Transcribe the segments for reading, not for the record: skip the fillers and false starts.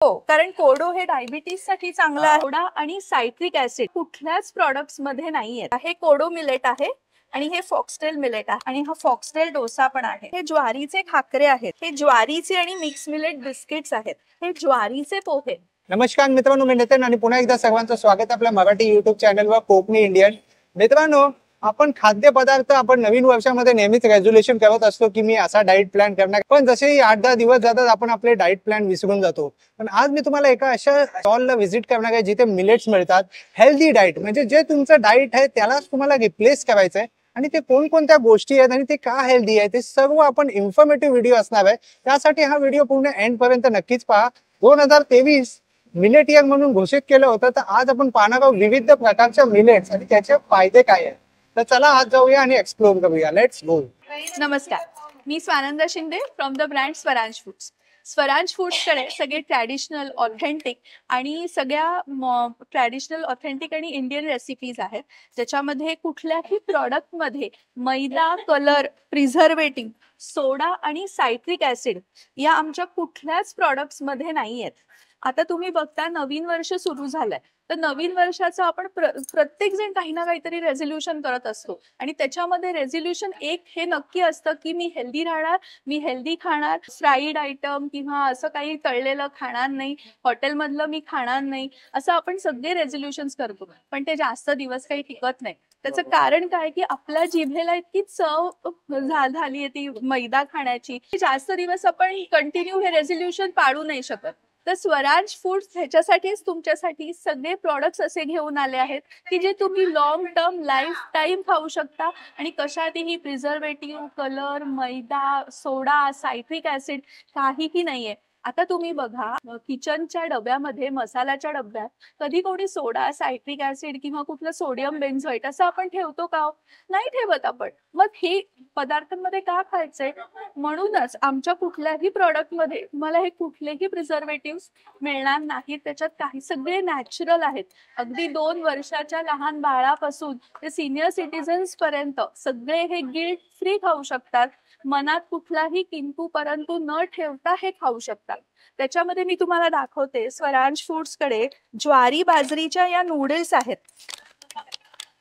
हो, कारण कोडो हे डायबिटीज साठी चांगलं आहे. सोडा आणि सायट्रिक ऍसिड कुठल्याच प्रोडक्ट्स मध्ये नाहीये. हे कोडो मिलेट आहे आणि हे फॉक्सटेल मिलेट आहे आणि हा फॉक्सटेल डोसा पण आहे. हे ज्वारीचे खाकरे आहेत, हे ज्वारीचे आणि मिक्स मिलेट बिस्किट्स आहेत, हे ज्वारीचे पोहे. नमस्कार मित्रांनो, मी नितीन आणि पुन्हा एकदा सर्वांचं स्वागत आपल्या मराठी युट्यूब चॅनलवर कोकणी इंडियन. मित्रांनो, आपण खाद्यपदार्थ आपण नवीन वर्षामध्ये नेहमीच रेझोल्युशन करत असतो की मी असा डाएट प्लॅन करणार, पण जसे 8-10 दिवस जातात आपण आपले डाएट प्लॅन विसरून जातो. पण आज मी तुम्हाला एका अशा स्टॉलला व्हिजिट करणार आहे जिथे मिलेट्स मिळतात. हेल्दी डाएट म्हणजे जे तुमचं डाएट आहे त्यालाच तुम्हाला रिप्लेस करायचं आहे आणि ते कोणकोणत्या गोष्टी आहेत आणि ते का हेल्दी आहे ते सर्व आपण इन्फॉर्मेटिव्ह व्हिडिओ असणार आहे. त्यासाठी हा व्हिडिओ पूर्ण एंड पर्यंत नक्कीच पहा. 2023 मिलेट इयर म्हणून घोषित केलं होतं, तर आज आपण पाहणार आहोत विविध प्रकारच्या मिलेट्स आणि त्याचे फायदे काय आहेत. तर चला आज जाऊया आणि एक्सप्लोर करूया. Let's go. नमस्कार, मी Swananda Shinde from the brand Swaraj foods. Swaraj फूड्सकडे सगळे ट्रॅडिशनल ऑथेंटिक आणि इंडियन रेसिपीज आहेत, ज्याच्यामध्ये कुठल्याही प्रॉडक्टमध्ये मैदा, कलर, प्रिझर्वेटिव्ह, सोडा आणि सायट्रिक ऍसिड या आमच्या कुठल्याच प्रॉडक्ट्समध्ये नाही आहेत. आता तुम्ही बघता नवीन वर्ष सुरू झालंय, तर नवीन वर्षाचं आपण प्रत्येक जण काही ना काहीतरी रेझोल्युशन करत असतो आणि त्याच्यामध्ये रेझोल्युशन एक हे नक्की असतं की मी हेल्दी राहणार, मी हेल्दी खाणार, फ्राईड आयटम किंवा असं काही तळलेलं खाणार नाही, हॉटेलमधलं मी खाणार नाही, असं आपण सगळे रेझोल्युशन्स करतो. पण ते जास्त दिवस काही टिकत नाही. त्याचं कारण काय की आपल्या जिभेला इतकी चव झाली आहे ती मैदा खाण्याची, जास्त दिवस आपण कंटिन्यू हे रेझोल्युशन पाळू नाही शकत. तर स्वराज फूड्स ह्याच्यासाठीच तुमच्यासाठी सगळे प्रॉडक्ट्स असे घेऊन आले आहेत की जे तुम्ही लॉंग टर्म लाईफ टाईम खाऊ शकता आणि कशातही प्रिझर्वेटिव्ह, कलर, मैदा, सोडा, सायट्रिक ऍसिड काहीही नाहीये. आता तुम्ही बघा, किचनच्या डब्यामध्ये, मसाल्याच्या डब्यात कधी कोणी सोडा, सायट्रिक ऍसिड किंवा कुठलं सोडियम बेन्झोएट असं आपण ठेवतो का? नाही ठेवत आपण. मग हे पदार्थांमध्ये का खायचंय? म्हणूनच आमच्या कुठल्याही प्रॉडक्टमध्ये तुम्हाला हे कुठलेही प्रिझर्वेटिव्ह मिळणार नाहीत. त्याच्यात काही सगळे नॅचरल आहेत. अगदी 2 वर्षाच्या लहान बाळापासून ते सिनियर सिटीजन्स पर्यंत सगळे हे गिल्ट फ्री खाऊ शकतात. मनात कुठलाही किंतु परंतु न ठेवता हे खाऊ शकतात. त्याच्यामध्ये मी तुम्हाला दाखवते, स्वराज फूड्सकडे ज्वारी बाजरीच्या या नूडल्स आहेत.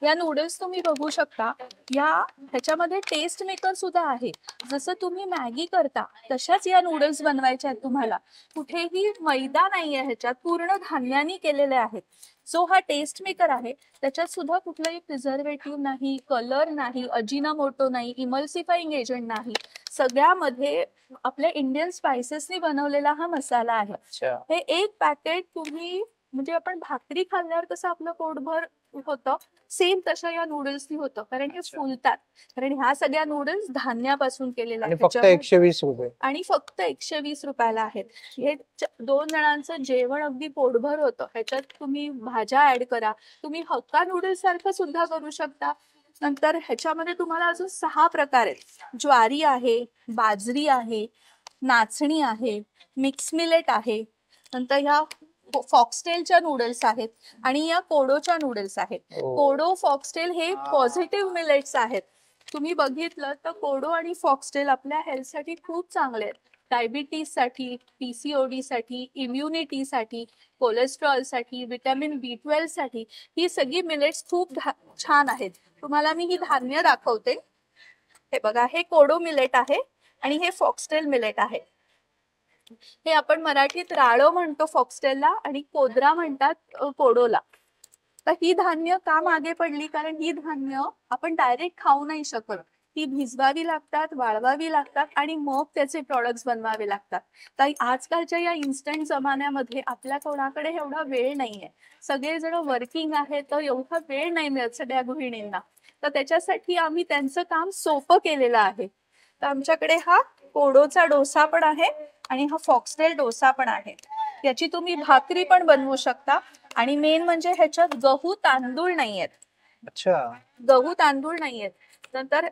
या नूडल्स तुम्ही बघू शकता, ह्याच्यामध्ये टेस्ट मेकर सुद्धा आहे. जसं तुम्ही मॅगी करता तशाच या नूडल्स बनवायच्या आहेत तुम्हाला. कुठेही मैदा नाहीये, ह्याच्यात पूर्ण धान्यानी केलेले आहेत. जो हा टेस्ट मेकर आहे त्याच्यात सुद्धा कुठलाही प्रिझर्वेटिव्ह नाही, कलर नाही, अजिनामोटो नाही, इमल्सिफाईंग एजंट नाही. सगळ्यामध्ये आपल्या इंडियन स्पायसेसनी बनवलेला हा मसाला आहे. हे एक पॅकेट तुम्ही म्हणजे आपण भाकरी खाल्ल्यावर कसं आपलं पोटभर होतं, सेम तशा या नूडल्सनी होतं, कारण हे फुलतात. कारण ह्या सगळ्या नूडल्स धान्यापासून केलेल्या आणि फक्त 120 रुपये आणि फक्त 120 रुपयाला आहेत. हे 2 जणांचं जेवण अगदी पोटभर होतं. ह्याच्यात तुम्ही भाज्या ऍड करा, तुम्ही हक्का नूडल्स सारखं सुद्धा करू शकता. नंतर ह्याच्यामध्ये तुम्हाला अजून 6 प्रकार आहेत. ज्वारी आहे, बाजरी आहे, नाचणी आहे, मिक्स मिलेट आहे, नंतर ह्या फॉक्सटेलच्या नूडल्स आहेत आणि या कोडोच्या नूडल्स आहेत. कोडो, फॉक्सटेल हे पॉझिटिव्ह मिलेट्स आहेत. तुम्ही बघितलं तर कोडो आणि फॉक्सटेल आपल्या हेल्थसाठी खूप चांगले आहेत. डायबिटीज साठी, पीसीओडी साठी, इम्युनिटीसाठी, कोलेस्ट्रॉलसाठी, व्हिटॅमिन B12 साठी ही सगळी मिलेट्स खूप छान आहेत. तुम्हाला मी ही धान्य दाखवते. हे बघा, हे कोडो मिलेट आहे आणि हे फॉक्सटेल मिलेट आहे. हे आपण मराठीत राळो म्हणतो फॉक्सटेलला आणि कोदरा म्हणतात कोडोला. तर ही धान्य का मागे पडली? कारण ही धान्य आपण डायरेक्ट खाऊ नाही शकत. ती भिजवावी लागतात, वाळवावी लागतात आणि मग त्याचे प्रॉडक्ट्स बनवावे लागतात. तर आजकालच्या या इन्स्टंट जमान्यामध्ये आपल्या कोणाकडे एवढा वेळ नाहीये. सगळेजण वर्किंग आहेत, तर एवढा वेळ नाही मिळत सगळ्या गृहिणींना. तर त्याच्यासाठी आम्ही त्यांचं काम सोपं केलेलं आहे. तर आमच्याकडे हा कोडोचा डोसा पण आहे आणि हा फॉक्सटेल डोसा पण आहे. याची तुम्ही भाकरी पण बनवू शकता आणि मेन म्हणजे ह्याच्यात गहू तांदूळ नाहीयेत. अच्छा, गहू तांदूळ नाहीयेत. नंतर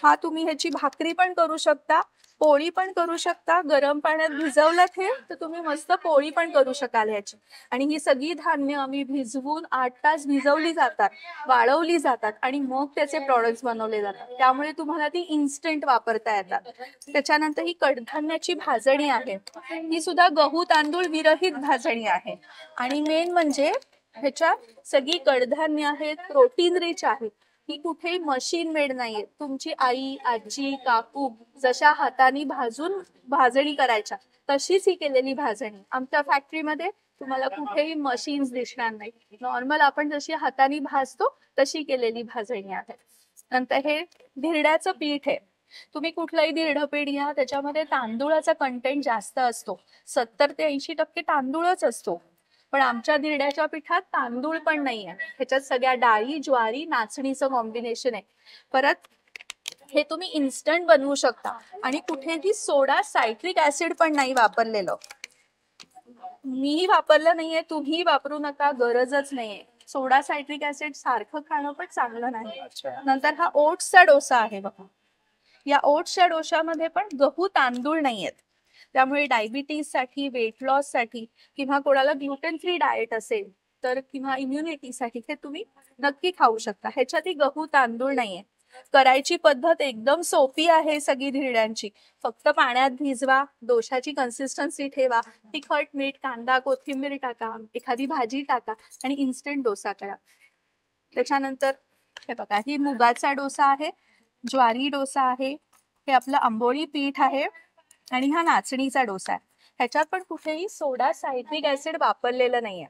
हा तुम्ही ह्याची भाकरी पण करू शकता पोळी पण करू शकता, गरम पाण्यात भिजवलात हे तर तुम्ही मस्त पोळी पण करू शकाल याची. आणि ही सगळी धान्य आम्ही भिजवून 8 तास भिजवली जातात, वाळवली जातात आणि मग त्याचे प्रॉडक्ट्स बनवले जातात. त्यामुळे तुम्हाला ती इन्स्टंट वापरता येतात. त्याच्यानंतर ही कडधान्याची भाजणी आहे, ही सुद्धा गहू तांदूळ विरहित भाजणी आहे. आणि मेन म्हणजे ह्याच्यात सगळी कडधान्य आहेत, प्रोटीन रिच आहेत. ही कुठेही मशीन मेड नाहीये. तुमची आई, आजी, काकू जशा हाताने भाजून भाजणी करायच्या तशीच ही केलेली भाजणी. आमच्या फॅक्टरीमध्ये तुम्हाला कुठेही मशीन्स दिसणार नाही. नॉर्मल आपण जशी हाताने भाजतो तशी केलेली भाजणी आहे. नंतर हे धिरड्याचं पीठ आहे. तुम्ही कुठलंही धिरडं पीठ घ्या, त्याच्यामध्ये तांदूळाचा कंटेंट जास्त असतो. 70 ते 80% तांदूळच असतो. पण आमच्या धिरड्याच्या पिठात तांदूळ पण नाहीये. ह्याच्यात सगळ्या डाळी, ज्वारी, नाचणीचं कॉम्बिनेशन आहे. परत हे तुम्ही इन्स्टंट बनवू शकता आणि कुठेही सोडा, सायट्रिक ऍसिड पण नाही वापरलेलं. मीही वापरलं नाहीये, तुम्ही वापरू नका, गरजच नाहीये. सोडा, सायट्रिक ऍसिड सारखं खाणं पण चांगलं नाही. नंतर हा ओट्सचा डोसा आहे बघा. या ओट्सच्या डोशामध्ये पण गहू तांदूळ नाहीयेत. त्यामुळे डायबिटीज साठी, वेट लॉस साठी किंवा कोणाला ग्लुटेन फ्री डाएट असेल तर किंवा इम्युनिटीसाठी हे तुम्ही नक्की खाऊ शकता. ह्याच्यातही गहू तांदूळ नाहीये. करायची पद्धत एकदम सोपी आहे सगळी धिरड्यांची. फक्त पाण्यात भिजवा, डोशाची कन्सिस्टन्सी ठेवा, तिखट, मीठ, कांदा, कोथिंबीर टाका, एखादी भाजी टाका आणि इन्स्टंट डोसा करा. त्याच्यानंतर हे बघा, ही मुगाचा डोसा आहे, ज्वारी डोसा आहे, हे आपलं आंबोळी पीठ आहे आणि हा नाचणीचा डोसा आहे. ह्याच्यात पण कुठेही सोडा, सायट्रिक ऍसिड वापरलेलं नाहीये.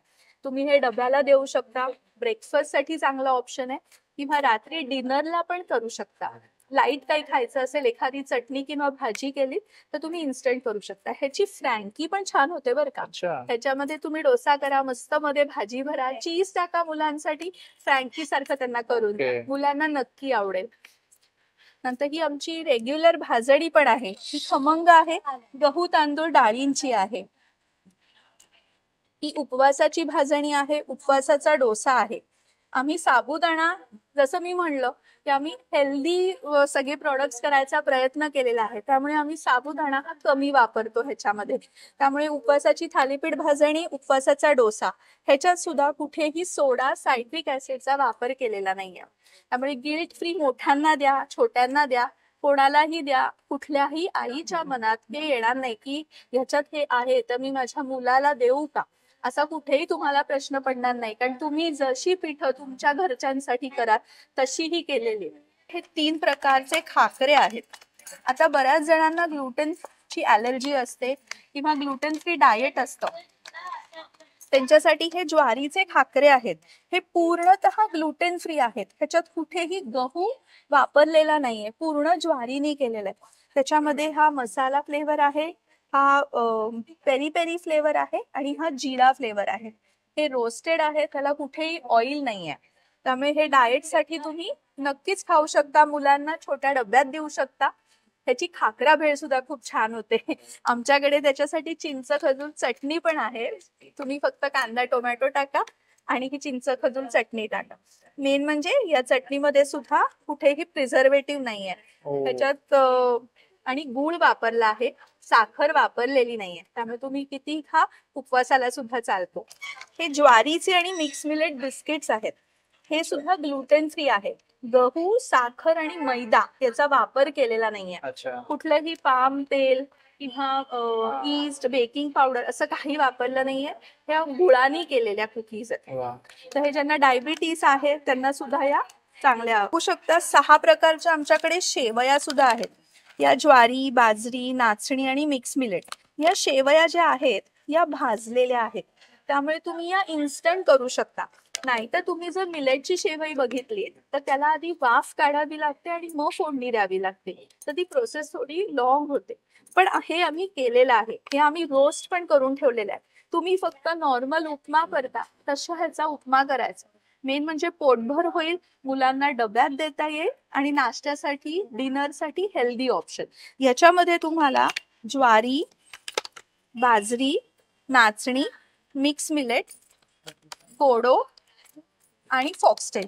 तुम्ही हे डब्याला देऊ शकता, ब्रेकफास्ट साठी चांगला ऑप्शन आहे किंवा रात्री डिनरला पण करू शकता. लाईट काही खायचं असेल, एखादी चटणी किंवा भाजी केली तर तुम्ही इन्स्टंट करू शकता. ह्याची फ्रँकी पण छान होते बरं का. ह्याच्यामध्ये तुम्ही डोसा करा, मस्त मध्ये भाजी भरा, चीज टाका मुलांसाठी, फ्रँकी सारखं त्यांना करून द्या. मुलांना नक्की आवडेल. नंतर ही आमची रेग्युलर भाजणी पण आहे. ही खमंग आहे, गहू तांदूळ डाळींची आहे. ही उपवासाची भाजणी आहे, उपवासाचा डोसा आहे. आम्ही साबुदाणा, जसं मी म्हणलं की आम्ही हेल्दी सगळे प्रोडक्ट्स करायचा प्रयत्न केलेला आहे, त्यामुळे आम्ही साबुदाणा हा कमी वापरतो ह्याच्यामध्ये. त्यामुळे उपवासाची थालीपीठ भाजणी, उपवासाचा डोसा ह्याच्यात सुद्धा कुठेही सोडा, सायट्रिक ऍसिडचा वापर केलेला नाहीये. त्यामुळे गिल्ट फ्री मोठ्यांना द्या, छोट्यांना द्या, कोणालाही द्या. कुठल्याही आईच्या मनात हे येणार नाही की ह्याच्यात हे आहे तर मी माझ्या मुलाला देऊ का, असा कुठेही तुम्हाला प्रश्न पडणार नाही. कारण तुम्ही जशी पिठं तुमच्या घरच्यांसाठी करा तशी ही केलेली. हे 3 प्रकारचे खाकरे आहेत. आता बऱ्याच जणांना ग्लुटेनची ॲलर्जी असते किंवा ग्लुटेन फ्री डाएट असतं, त्यांच्यासाठी हे ज्वारीचे खाकरे आहेत. हे पूर्णतः ग्लुटेन फ्री आहेत. ह्याच्यात कुठेही गहू वापरलेला नाहीये, पूर्ण ज्वारीने केलेलं आहे. त्याच्यामध्ये हा मसाला फ्लेवर आहे, हा पेरी पेरी फ्लेवर आहे आणि हा जिरा फ्लेवर आहे. हे रोस्टेड आहे, त्याला कुठेही ऑइल नाहीये. त्यामुळे हे डाएट साठी तुम्ही नक्कीच खाऊ शकता. मुलांना छोट्या डब्यात देऊ शकता. त्याची खाकरा भेळ सुद्धा खूप छान होते. आमच्याकडे त्याच्यासाठी चिंच खजूर चटणी पण आहे. तुम्ही फक्त कांदा टोमॅटो टाका आणि ही चिंच खजूर चटणी टाका. मेन म्हणजे या चटणीमध्ये सुद्धा कुठेही प्रिझर्वेटिव्ह नाहीये. त्याच्यात आणि गूळ वापरला आहे, साखर वापरलेली नाहीये. त्यामुळे तुम्ही किती खा, उपवासाला सुद्धा चालतो. हे ज्वारीचे आणि मिक्स मिलेट बिस्किट्स आहेत. हे सुद्धा ग्लुटेन फ्री आहे. गहू, साखर आणि मैदा याचा वापर केलेला नाहीये. कुठलंही पाम तेल किंवा ईस्ट, बेकिंग पावडर असं काही वापरलं नाहीये. ह्या गुळाने केलेल्या कुकीज आहेत. तर हे ज्यांना डायबिटीस आहे त्यांना सुद्धा या चांगल्या होऊ शकतात. 6 प्रकारच्या आमच्याकडे शेवया सुद्धा आहेत. या ज्वारी, बाजरी, नाचणी आणि मिक्स मिलेट या शेवया ज्या आहेत या भाजलेल्या आहेत. त्यामुळे तुम्ही या इन्स्टंट करू शकता. नाहीतर तुम्ही जर मिलेटची शेवई बघितली तर त्याला आधी वाफ काढावी लागते आणि मग फोडणी द्यावी लागते, तर ती प्रोसेस थोडी लॉंग होते. पण हे आम्ही केलेलं आहे. हे आम्ही रोस्ट पण करून ठेवलेलं आहे. तुम्ही फक्त नॉर्मल उपमा करता तशा ह्याचा उपमा करायचा. मेन म्हणजे पोटभर होईल, मुलांना डब्यात देता येईल आणि नाश्त्यासाठी, डिनरसाठी हेल्दी ऑप्शन. याच्यामध्ये तुम्हाला ज्वारी, बाजरी, नाचणी, मिक्स मिलेट, कोडो आणि फॉक्सटेल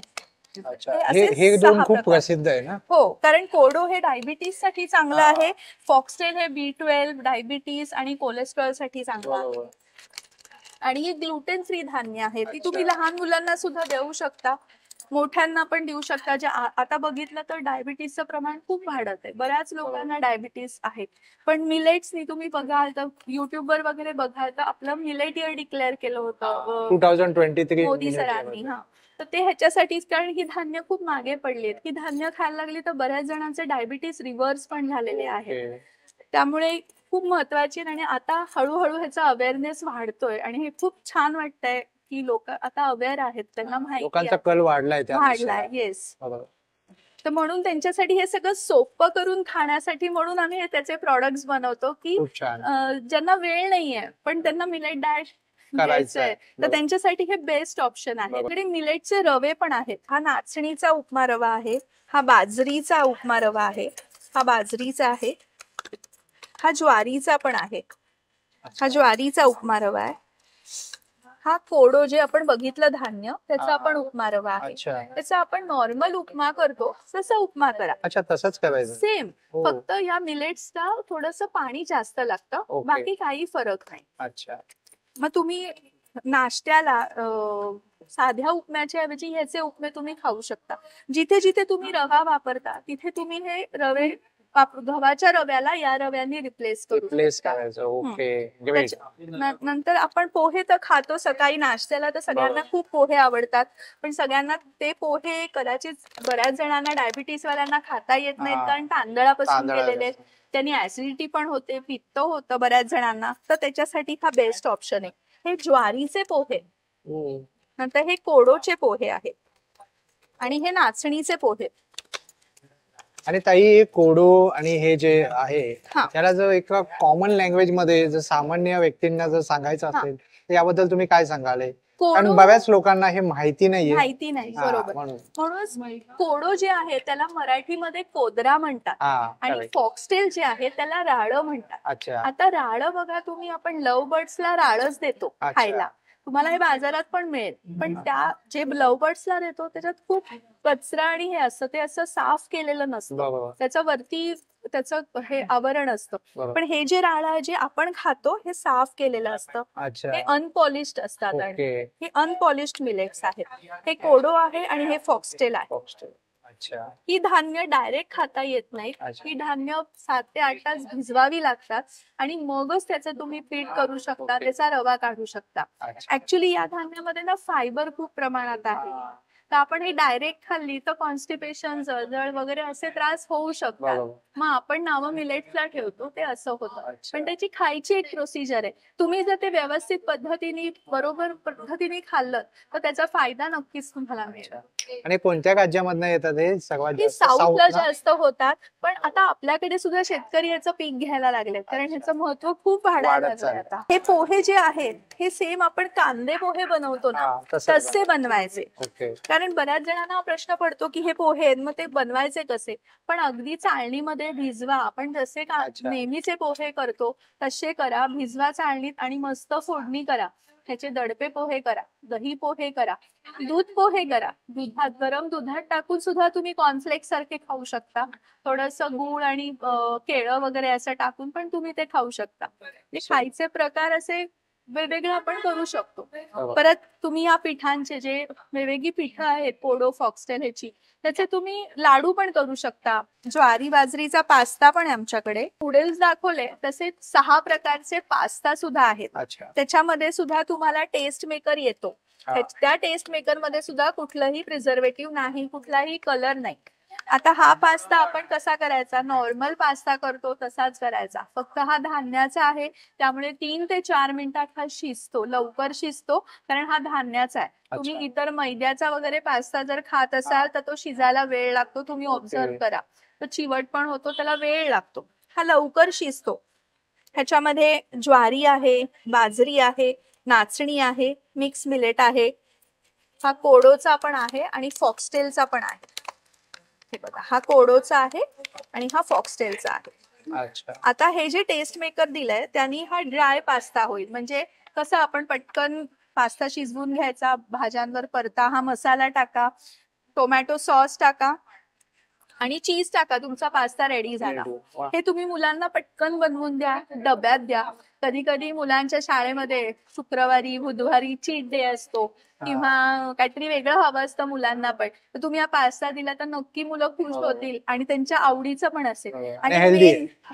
अच्छा, असे हे दोन 6 खूप प्रकार. प्रसिद्ध आहे ना. हो, कारण कोडो हे डायबिटीस साठी चांगलं आहे, फॉक्सटेल हे B12 डायबिटीस आणि कोलेस्ट्रॉल साठी चांगलं आहे. बरोबर. आणि ही ग्लुटेन फ्री धान्य आहे, ती तुम्ही लहान मुलांना सुद्धा देऊ शकता, मोठ्यांना पण देऊ शकता. जे आता बघितलं तर डायबिटीसचं प्रमाण खूप वाढत आहे, बऱ्याच लोकांना डायबिटीस आहे. पण मिलेट्सनी तुम्ही बघाल तर युट्यूबवर वगैरे बघाल तर आपलं मिलेट इयर डिक्लेअर केलं होतं 2023 मोदी सरांनी. हा, तर ते ह्याच्यासाठीच, कारण ही धान्य खूप मागे पडली आहेत. ही धान्य खायला लागली तर बऱ्याच जणांचे डायबिटीस रिव्हर्स पण झालेले आहेत. त्यामुळे खूप महत्वाची. आणि आता हळूहळू ह्याचा अवेअरनेस वाढतोय आणि हे खूप छान वाटतंय की लोक आता अवेअर आहेत, त्यांना माहिती लोकांचा कल वाढलाय वाढलाय. येस. तर म्हणून त्यांच्यासाठी हे सगळं सोपं करून खाण्यासाठी म्हणून आम्ही त्याचे प्रॉडक्ट्स बनवतो की ज्यांना वेळ नाहीये पण त्यांना मिलेट डॅश करायचंय तर त्यांच्यासाठी हे बेस्ट ऑप्शन आहे. इकडे मिलेटचे रवे पण आहेत. हा नाचणीचा उपमा रवा आहे, हा बाजरीचा उपमा रवा आहे, हा बाजरीचा आहे, हा ज्वारीचा पण आहे, हा ज्वारीचा उपमा रवा आहे, हा कोडो जे आपण बघितलं धान्य त्याचा आपण उपमा रवा आहे. त्याचा आपण नॉर्मल उपमा करतो तसा उपमा करा. अच्छा, तसंच करायचं सेम, फक्त या मिलेट्सला थोडंसं पाणी जास्त लागतं, बाकी काही फरक नाही. अच्छा, मग तुम्ही नाश्त्याला साध्या उपम्याच्या ऐवजी ह्याचे उपमे तुम्ही खाऊ शकता. जिथे जिथे तुम्ही रवा वापरता तिथे तुम्ही हे रवे गव्हाच्या रव्याला या रव्याने रिप्लेस करायचं. ओके. नंतर आपण पोहे तर खातो सकाळी नाश्त्याला, तर सगळ्यांना खूप पोहे आवडतात. पण सगळ्यांना ते पोहे कदाचित बऱ्याच जणांना डायबिटीस वाल्यांना खाता येत नाहीत, कारण तांदळापासून केलेले, त्यांनी ऍसिडिटी पण होते, पित्त होतं बऱ्याच जणांना. तर त्याच्यासाठी हा बेस्ट ऑप्शन आहे. हे ज्वारीचे पोहे, नंतर हे कोडोचे पोहे आहेत आणि हे नाचणीचे पोहे. आणि ताई कोडो आणि हे जे आहे त्याला जर एक कॉमन लँग्वेज मध्ये जर सामान्य व्यक्तींना जर सांगायचं असेल तर याबद्दल तुम्ही काय सांगाल? कारण बऱ्याच लोकांना हे माहिती नाही. बरोबर. म्हणूनच कोडो जे आहे त्याला मराठीमध्ये कोदरा म्हणतात आणि फॉक्सटेल जे आहे त्याला राळं म्हणतात. आता राळं बघा तुम्ही, आपण लव्ह बर्ड्सला राळच देतो खायला, तुम्हाला हे बाजारात पण मिळेल. पण त्या जे लव्ह बर्ड्सला देतो त्याच्यात खूप कचरा आणि हे असतं, ते असं साफ केलेलं नसतं, त्याच्या वरती त्याचं हे आवरण असतं. पण हे जे राळं जे आपण खातो हे साफ केलेलं असतं, हे अनपॉलिश्ड असतात आणि हे अनपॉलिश्ड मिलेट्स आहेत. हे कोडो आहे आणि हे फॉक्सटेल आहे. ही धान्य डायरेक्ट खाता येत नाहीत. ही धान्य 7 ते 8 तास भिजवावी लागतात आणि मगच त्याचं तुम्ही पीठ करू शकता, त्याचा रवा काढू शकता. ऍक्च्युली या धान्यामध्ये ना फायबर खूप प्रमाणात आहे, तर आपण हे डायरेक्ट खाल्ली तर कॉन्स्टिपेशन, जळजळ वगैरे असे त्रास होऊ शकतात. मग आपण नावं मिलेट्सला ठेवतो, ते असं होतं. पण त्याची खायची एक प्रोसिजर आहे. तुम्ही जर ते व्यवस्थित पद्धतीने बरोबर पद्धतीने खाल्लं तर त्याचा फायदा नक्कीच तुम्हाला मिळेल. आणि कोणत्या राज्यामधनं येतात हे सर्वात साऊथला जास्त होतात, पण आता आपल्याकडे सुद्धा शेतकरी याचं पीक घ्यायला लागले, कारण ह्याचं महत्व खूप वाढायला लागलंय आता. हे पोहे जे आहेत हे सेम आपण कांदे पोहे बनवतो ना तसे बनवायचे. कारण बऱ्याच जणांना प्रश्न पडतो की हे पोहे आहेत मग ते बनवायचे कसे, पण अगदी चाळणीमध्ये भिजवा. आपण जसे नेहमीचे पोहे करतो तसे करा, भिजवा चाळणीत आणि मस्त फोडणी करा. ह्याचे दडपे पोहे करा, दही पोहे करा, दूध पोहे करा. दुधात, गरम दुधात टाकून सुद्धा तुम्ही कॉर्नफ्लेक्स सारखे खाऊ शकता. थोडंसं गूळ आणि केळं वगैरे असं टाकून पण तुम्ही ते खाऊ शकता. खायचे प्रकार असे वेगवेगळे आपण करू शकतो. परत तुम्ही या पिठांचे जे वेगवेगळी पिठं आहेत कोडो, फॉक्सटेल ह्याची, त्याचे तुम्ही लाडू पण करू शकता. ज्वारी बाजरीचा पास्ता पण आहे आमच्याकडे. नूडल्स दाखवले तसे 6 प्रकारचे पास्ता सुद्धा आहेत. त्याच्यामध्ये सुद्धा तुम्हाला टेस्ट मेकर येतो. त्या टेस्ट मेकर मध्ये सुद्धा कुठलंही प्रिझर्वेटिव्ह नाही, कुठलाही कलर नाही. आता हा पास्ता आपण कसा करायचा, नॉर्मल पास्ता करतो तसाच करायचा, फक्त हा धान्याचा आहे त्यामुळे 3 ते 4 मिनिटात हा शिजतो, लवकर शिजतो, कारण हा धान्याचा आहे. तुम्ही इतर मैद्याचा वगैरे पास्ता जर खात असाल तर तो शिजायला वेळ लागतो, तुम्ही ऑब्झर्व करा, तो चिवट पण होतो, त्याला वेळ लागतो. हा लवकर शिजतो. ह्याच्यामध्ये ज्वारी आहे, बाजरी आहे, नाचणी आहे, मिक्स मिलेट आहे, हा कोडोचा पण आहे आणि फॉक्सटेलचा पण आहे. हे बघा, हा कोडोचा आहे आणि हा फॉक्सटेलचा आहे. आता हे जे टेस्ट मेकर दिलंय त्यांनी हा ड्राय पास्ता होईल, म्हणजे कसं आपण पटकन पास्ता शिजवून घ्यायचा, भाज्यांवर परता, हा मसाला टाका, टोमॅटो सॉस टाका आणि चीज टाका, तुमचा पास्ता रेडी झाला. हे तुम्ही मुलांना पटकन बनवून द्या, डब्यात द्या. कधी कधी मुलांच्या शाळेमध्ये शुक्रवारी बुधवारी चीट डे असतो किंवा काहीतरी वेगळं हवं असतं मुलांना पण, तर तुम्ही हा पास्ता दिला तर नक्की मुलं खुश होतील आणि त्यांच्या आवडीचं पण असेल आणि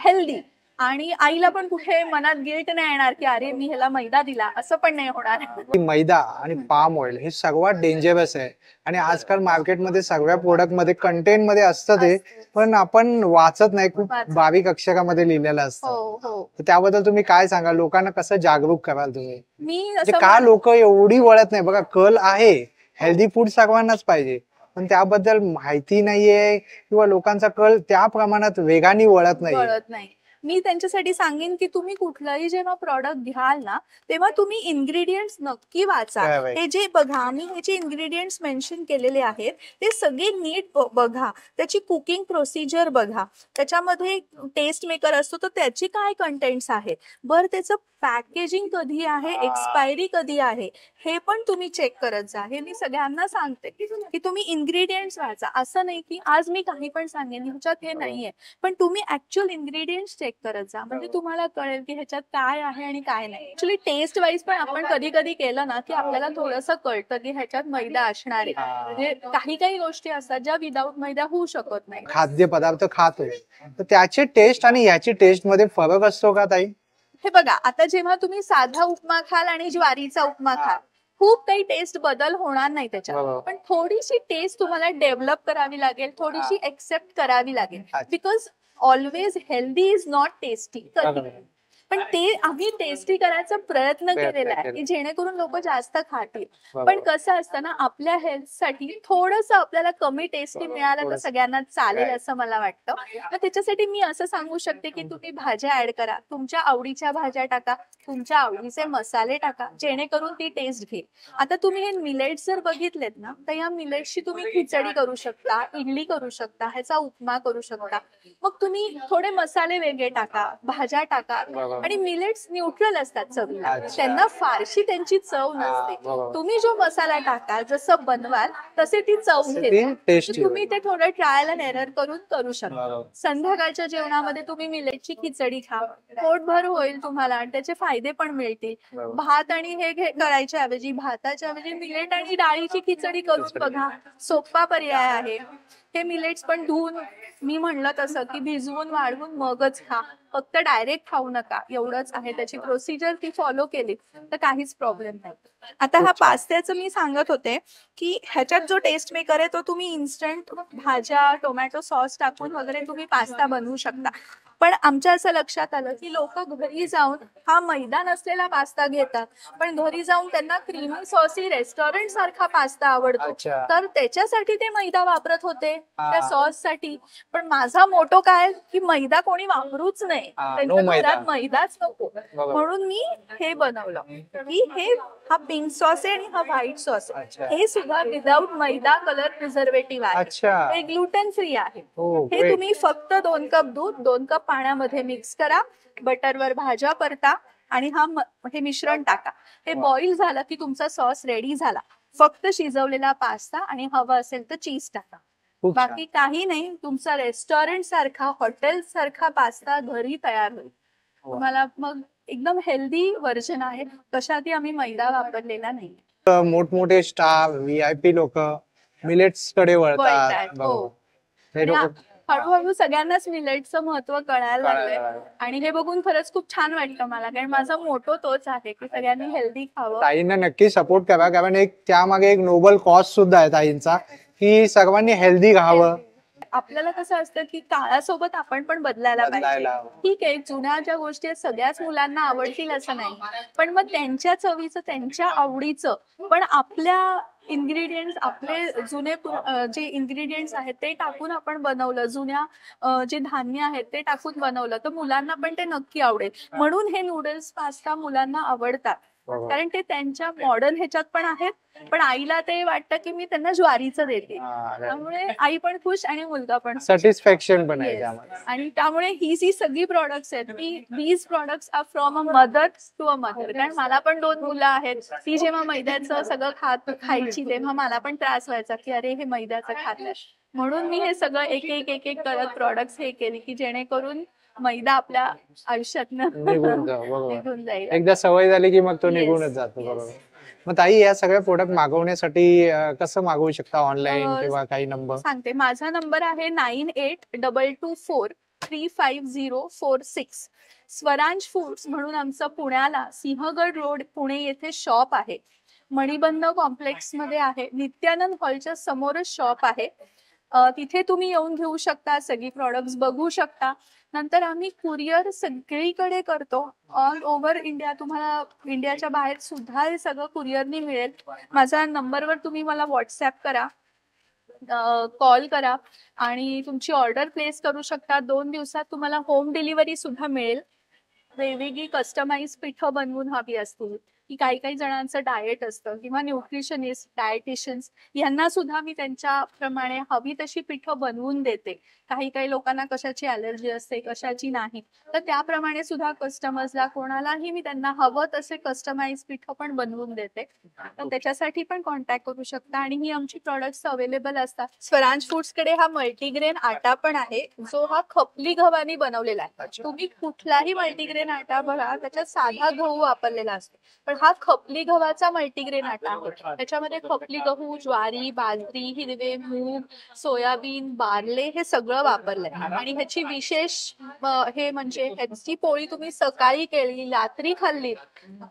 हेल्दी. आणि आईला पण कुठे मनात गिल्ट नाही येणार की अरे मी ह्याला मैदा दिला, असं पण नाही होणार. मैदा आणि पाम ऑइल हे सर्वात डेंजरस आहे आणि आजकाल मार्केटमध्ये सगळ्या प्रोडक्ट मध्ये कंटेंट मध्ये असतं ते, पण आपण वाचत नाही, खूप बारीक अक्षरामध्ये लिहिलेलं असतं. त्याबद्दल तुम्ही काय सांगा, लोकांना कसं जागरूक कराल तुम्ही? मी का लोक एवढी वळत नाही? बघा, कल आहे, हेल्दी फूड सर्वांनाच पाहिजे, पण त्याबद्दल माहिती नाहीये किंवा लोकांचा कल त्या प्रमाणात वेगाने वळत नाही. मी त्यांच्यासाठी सांगेन की तुम्ही कुठलाही जेव्हा प्रॉडक्ट घ्याल ना, तेव्हा तुम्ही इन्ग्रेडियंट्स नक्की वाचा. हे जे बघा, मी हे जे इन्ग्रेडियंट्स मेन्शन केलेले आहेत ते सगळे नीट बघा, त्याची कुकिंग प्रोसिजर बघा, त्याच्यामध्ये टेस्ट मेकर असतो तर त्याची काय कंटेंट्स आहेत, बरं त्याचं पॅकेजिंग कधी आहे, एक्सपायरी कधी आहे, हे पण तुम्ही चेक करत जा. हे मी सगळ्यांना सांगते की तुम्ही इन्ग्रेडियंट्स वाचा. असं नाही की आज मी काही पण सांगेन ह्याच्यात हे नाहीये, पण तुम्ही ऍक्च्युअल इन्ग्रेडियंट्स चेक करत जा, म्हणजे तुम्हाला कळेल की ह्याच्यात काय आहे आणि काय नाही. ऍक्च्युअली टेस्ट वाईज पण आपण कधी कधी केलं ना की आपल्याला थोडंसं कळतं की ह्याच्यात मैदा असणार आहे. म्हणजे काही गोष्टी असतात ज्या विदाऊट मैदा होऊ शकत नाही. खाद्य पदार्थ खातोय तर त्याची टेस्ट आणि याची टेस्ट मध्ये फरक असतो का ताई? हे बघा, आता जेव्हा तुम्ही साधा उपमा खाल आणि ज्वारीचा उपमा खाल, खूप काही टेस्ट बदल होणार नाही त्याच्यात, पण थोडीशी टेस्ट तुम्हाला डेव्हलप करावी लागेल, थोडीशी एक्सेप्ट करावी लागेल. Because always healthy is not tasty, पण ते आम्ही टेस्टी करायचा प्रयत्न केलेला आहे की जेणेकरून लोक जास्त खातील. पण कसं असतं ना, आपल्या हेल्थसाठी थोडस आपल्याला कमी टेस्टी मिळालं तर सगळ्यांना चालेल असं मला वाटतं. तर त्याच्यासाठी मी असं सांगू शकते की तुम्ही भाज्या ऍड करा, तुमच्या आवडीच्या भाज्या टाका, तुमच्या आवडीचे मसाले टाका, जेणेकरून ती टेस्ट घेईल. आता तुम्ही हे मिलेट्स जर बघितलेत ना, तर या मिलेट्सची तुम्ही खिचडी करू शकता, इडली करू शकता, ह्याचा उपमा करू शकता. मग तुम्ही थोडे मसाले वेगळे टाका, भाज्या टाका, आणि मिलेट्स न्यूट्रल असतात चवीला, त्यांना फारशी त्यांची चव नसते. तुम्ही जो मसाला टाकाल, जसं बनवाल तसे ती चव घेते. तुम्ही ते थोडं ट्रायल अँड एरर करून करू शकता. संध्याकाळच्या जेवणामध्ये तुम्ही मिलेटची खिचडी खा, पोटभर होईल तुम्हाला आणि त्याचे फायदे पण मिळतील. भात आणि हे करायच्या ऐवजी, भाताच्या ऐवजी मिलेट आणि डाळीची खिचडी करून बघा, सोपा पर्याय आहे. हे मिलेट्स पण धुवून, मी म्हणलं तसं की भिजवून वाळवून मगच खा, फक्त डायरेक्ट खाऊ नका, एवढंच आहे. त्याची प्रोसिजर ती फॉलो केली तर काहीच प्रॉब्लेम नाही. आता हा पास्त्याचं मी सांगत होते की ह्याच्यात जो टेस्ट मेकर आहे तो तुम्ही इन्स्टंट भाज्या, टोमॅटो सॉस टाकून वगैरे तुम्ही पास्ता बनवू शकता. पण आमच्या असं लक्षात आलं की लोक घरी जाऊन हा मैदा नसलेला पास्ता घेतात, पण घरी जाऊन त्यांना क्रीमी सॉसी रेस्टॉरंट सारखा पास्ता आवडतो, तर त्याच्यासाठी ते मैदा वापरत होते त्या सॉस साठी. पण माझा मोटो काय की मैदा कोणी वापरूच नाही, त्यांच्या घरात मैदाच नको. म्हणून मी हे बनवलं की हा पिंक सॉस आहे आणि हा व्हाईट सॉस आहे, हे सुद्धा विदाऊट मैदा, कलर प्रिझर्वेटिव्ह आहे, हे ग्लुटेन फ्री आहे. हे तुम्ही फक्त 2 कप दूध 2 कप पाण्यामध्ये मिक्स करा, बटरवर भाज्या परता आणि हे मिश्रण टाका. हे बॉईल झालं की तुमचा सॉस रेडी झाला. फक्त शिजवलेला पास्ता आणि हवं असेल तर चीज टाका, बाकी काही नाही. तुमचा रेस्टॉरंट सारखा, हॉटेल सारखा पास्ता घरी तयार होईल तुम्हाला. मग एकदम हेल्दी व्हर्जन आहे, कशातही आम्ही मैदा वापरलेला नाही. मोठमोठे स्टार, VIP लोक मिलेट्स कडे वळतात. हळूहळू सगळ्यांनाच मिलेटचं महत्व कळायला लागलंय आणि हे बघून खरंच खूप छान वाटतं मला, कारण माझा मोटो तोच आहे की सगळ्यांनी हेल्दी खावं. ताईंना नक्की सपोर्ट करा, कारण त्यामागे एक नोबल कॉज सुद्धा आहे ताईंचा, की सर्वांनी हेल्दी खावं. आपल्याला कसं असतं की काळासोबत आपण पण बदलायला पाहिजे. ठीक आहे, जुन्या ज्या गोष्टी आहेत सगळ्याच मुलांना आवडतील असं नाही, पण मग त्यांच्या चवीचं, त्यांच्या आवडीचं पण आपल्या इन्ग्रेडियंट्स, आपले जुने जे इन्ग्रेडियंट्स आहेत ते टाकून आपण बनवलं, जुन्या जे धान्य आहेत ते टाकून बनवलं तर मुलांना पण ते नक्की आवडेल. म्हणून हे नूडल्स, पास्ता मुलांना आवडतात. बरोबर. कारण ते त्यांच्या मॉडर्न ह्याच्यात पण आहेत, पण आईला ते वाटतं की मी त्यांना ज्वारीचं देते, त्यामुळे आई पण खुश आणि मुलगा पण खुश. सॅटिस्फॅक्शन पण आहे Yes. त्यामध्ये. आणि त्यामुळे ही जी सगळी प्रॉडक्ट्स आहेत की these products are from a mother to a mother. कारण मला पण 2 मुलं आहेत. ती जेव्हा मैद्याचं सगळं खायची तेव्हा मला पण त्रास व्हायचा की अरे हे मैद्याचं खाते, म्हणून मी हे सगळं एक एक एक एक करत प्रॉडक्ट्स हे केले की जेणेकरून मैदा आपल्या आयुष्यातनं निघून जाऊ. बरोबर. निघून जाईल. एकदा सवय झाली की मग तो Yes, निघूनच जातो. yes. बरोबर. मग ताई या सगळ्या प्रोडक्ट मागवण्यासाठी कसं मागवू शकता ऑनलाईन किंवा काही नंबर? सांगते, माझा नंबर आहे 9822435046. स्वरांज फूड्स म्हणून आमचं पुण्याला सिंहगड रोड पुणे येथे शॉप आहे. मणिबंध कॉम्प्लेक्स मध्ये आहे. नित्यानंद हॉलच्या समोरच शॉप आहे. तिथे तुम्ही येऊन घेऊ शकता, सगळी प्रॉडक्ट्स बघू शकता. नंतर आम्ही कुरिअर सगळीकडे करतो, ऑल ओव्हर इंडिया. तुम्हाला इंडियाच्या बाहेर सुद्धा हे सगळं कुरिअरनी मिळेल. माझ्या नंबरवर तुम्ही मला व्हॉट्सअप करा, कॉल करा आणि तुमची ऑर्डर प्लेस करू शकता. 2 दिवसात तुम्हाला होम डिलिव्हरी सुद्धा मिळेल. वेगवेगळी कस्टमाइज पिठं बनवून हवी असतील, की काही काही जणांचं डाएट असतं किंवा न्यूट्रिशनिस्ट, डायटिशियन्स यांना सुद्धा मी त्यांच्याप्रमाणे हवी तशी पिठं बनवून देते. काही काही लोकांना कशाची ॲलर्जी असते, कशाची नाही, तर त्याप्रमाणे सुद्धा कस्टमर्सला कोणालाही मी त्यांना हवं तसे कस्टमाइज पिठं पण बनवून देते. तर त्याच्यासाठी पण कॉन्टॅक्ट करू शकता आणि ही आमची प्रॉडक्ट्स अवेलेबल असतात. स्वरांज फूड्सकडे हा मल्टीग्रेन आटा पण आहे, जो हा खपली गव्हानी बनवलेला आहे. तुम्ही कुठलाही मल्टीग्रेन आटा बघा, त्याच्यात साधा गहू वापरलेला असतो, पण हा खपली गव्हाचा मल्टीग्रेन आटा आहे. त्याच्यामध्ये खपली गहू, ज्वारी, बाजरी, हिरवे मूग, सोयाबीन, बार्ले हे सगळं वापरलंय. आणि ह्याची विशेष हे म्हणजे ह्याची पोळी तुम्ही सकाळी केली, रात्री खाल्लीत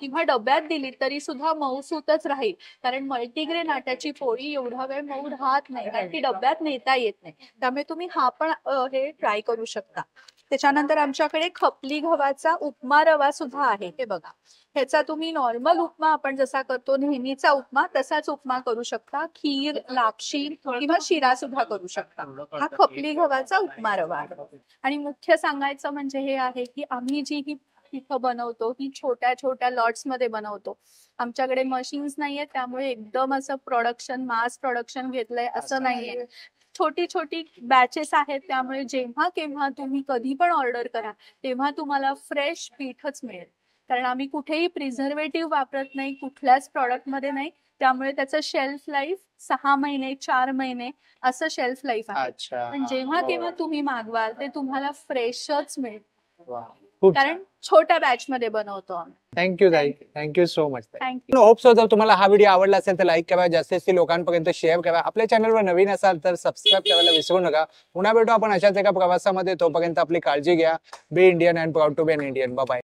किंवा डब्यात दिलीत तरी सुद्धा मऊसूतच राहील. कारण मल्टीग्रेन आट्याची पोळी एवढा वेळ मऊ राहत नाही, कारण ती डब्यात नेता येत नाही. त्यामुळे तुम्ही हा पण हे ट्राय करू शकता. त्याच्यानंतर आमच्याकडे खपली गव्हाचा उपमा रवा सुद्धा आहे. हे बघा, ह्याचा तुम्ही नॉर्मल उपमा आपण जसा करतो नेहमीचा उपमा तसाच उपमा करू शकता. खीर, लापशी किंवा शिरा सुद्धा करू शकता. हा खपली गव्हाचा उपमा रवा आहे. आणि मुख्य सांगायचं म्हणजे हे आहे की आम्ही जी ही पिठं बनवतो ही छोट्या छोट्या लॉट्स मध्ये बनवतो. आमच्याकडे मशीन्स नाहीये, त्यामुळे एकदम असं प्रोडक्शन, मास प्रोडक्शन घेतलंय असं नाहीये. छोटी छोटी बॅचेस आहेत, त्यामुळे जेव्हा केव्हा तुम्ही कधी पण ऑर्डर करा तेव्हा तुम्हाला फ्रेश पीठच मिळेल. कारण आम्ही कुठेही प्रिझर्वेटिव्ह वापरत नाही, कुठल्याच प्रॉडक्ट मध्ये नाही. त्यामुळे त्याचं शेल्फ लाईफ 6 महिने, 4 महिने असं शेल्फ लाईफ आहे. पण जेव्हा केव्हा तुम्ही मागवाल ते तुम्हाला फ्रेशच मिळेल, कारण छोट्या बॅच मध्ये बनवतो आम्ही. थँक्यू ताई, thank you so much. Thank you. Hope so जर तुम्हाला हा व्हिडिओ आवडला असेल तर लाईक करा, जास्तीत लोकांपर्यंत शेअर करा. आपल्या चॅनलवर नवीन असाल तर सबस्क्राईब करायला विसरू नका. पुन्हा भेटू आपण अशाच एका प्रवासामध्ये. तोपर्यंत आपली काळजी घ्या. Be Indian and proud to be an Indian. Bye bye.